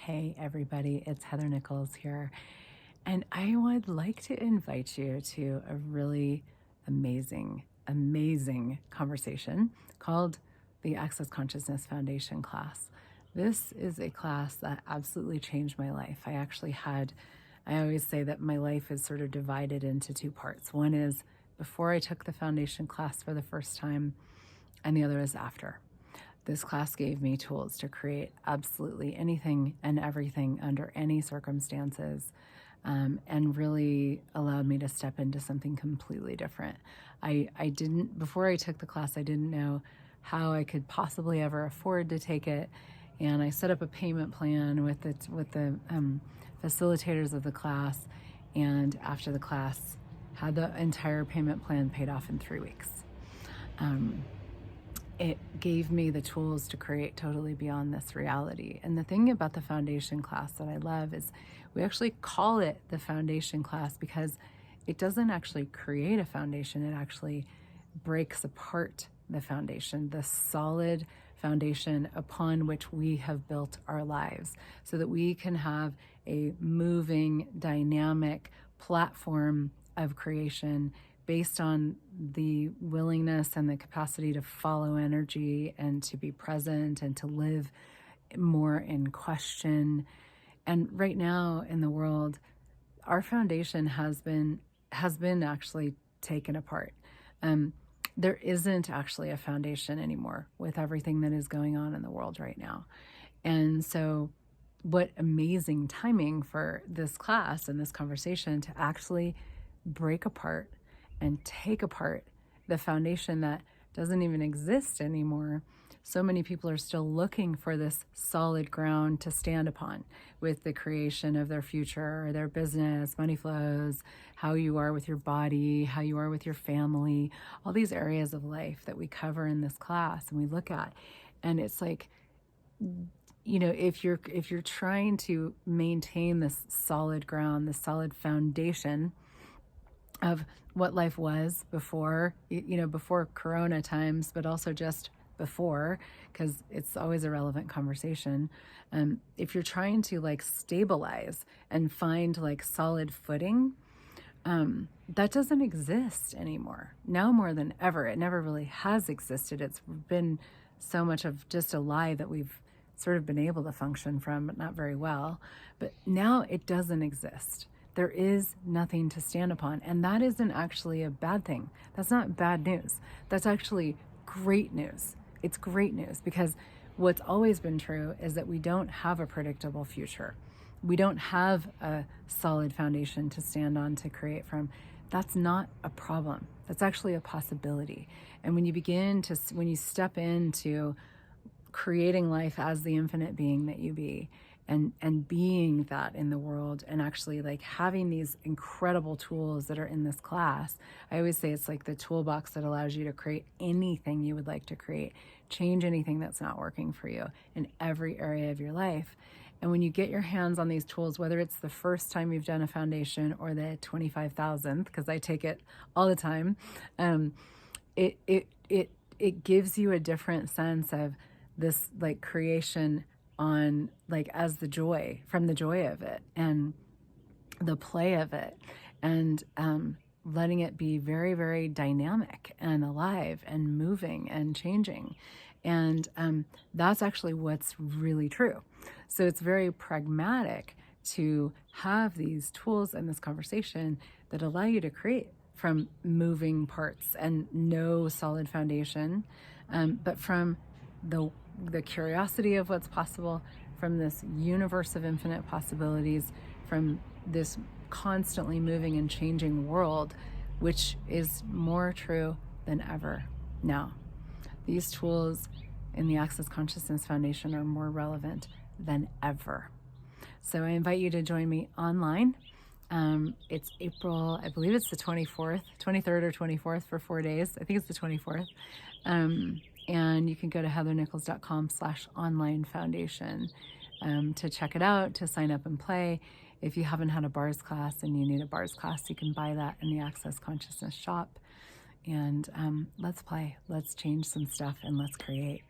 Hey everybody, it's Heather Nichols here, and I would like to invite you to a really amazing conversation called the Access Consciousness Foundation class. This is a class that absolutely changed my life. I always say that my life is sort of divided into two parts. One is before I took the foundation class for the first time, and the other is after. This class gave me tools to create absolutely anything and everything under any circumstances, and really allowed me to step into something completely different. Before I took the class, I didn't know how I could possibly ever afford to take it. And I set up a payment plan with the facilitators of the class. And after the class, had the entire payment plan paid off in 3 weeks. It gave me the tools to create totally beyond this reality. And the thing about the foundation class that I love is we actually call it the foundation class because it doesn't actually create a foundation. It actually breaks apart the foundation, the solid foundation upon which we have built our lives, so that we can have a moving, dynamic platform of creation based on the willingness and the capacity to follow energy and to be present and to live more in question. And right now in the world, our foundation has been actually taken apart. There isn't actually a foundation anymore with everything that is going on in the world right now. And so what amazing timing for this class and this conversation to actually break apart and take apart the foundation that doesn't even exist anymore. So many people are still looking for this solid ground to stand upon with the creation of their future, their business, money flows, how you are with your body, how you are with your family, all these areas of life that we cover in this class and we look at. And it's like, if you're trying to maintain this solid ground, this solid foundation of what life was before, before Corona times, but also just before, because it's always a relevant conversation. If you're trying to stabilize and find solid footing, that doesn't exist anymore. Now more than ever, it never really has existed. It's been so much of just a lie that we've sort of been able to function from, but not very well. But now it doesn't exist. There is nothing to stand upon. And that isn't actually a bad thing. That's not bad news. That's actually great news. It's great news because what's always been true is that we don't have a predictable future. We don't have a solid foundation to stand on to create from. That's not a problem. That's actually a possibility. And when you step into creating life as the infinite being that you be, and being that in the world, and actually having these incredible tools that are in this class. I always say it's like the toolbox that allows you to create anything you would like to create, change anything that's not working for you in every area of your life. And when you get your hands on these tools, whether it's the first time you've done a foundation or the 25,000th, because I take it all the time, it gives you a different sense of this creation on as the joy of it and the play of it, and letting it be very, very dynamic and alive and moving and changing. And that's actually what's really true. So it's very pragmatic to have these tools and this conversation that allow you to create from moving parts and no solid foundation, but from the curiosity of what's possible, from this universe of infinite possibilities, from this constantly moving and changing world, which is more true than ever now. These tools in the Access Consciousness Foundation are more relevant than ever. So I invite you to join me online. It's April, I believe it's the 23rd or 24th for 4 days. I think it's the 24th. And you can go to heathernichols.com/online foundation to check it out, to sign up and play. If you haven't had a bars class and you need a bars class, you can buy that in the Access Consciousness shop. And let's play, let's change some stuff, and let's create.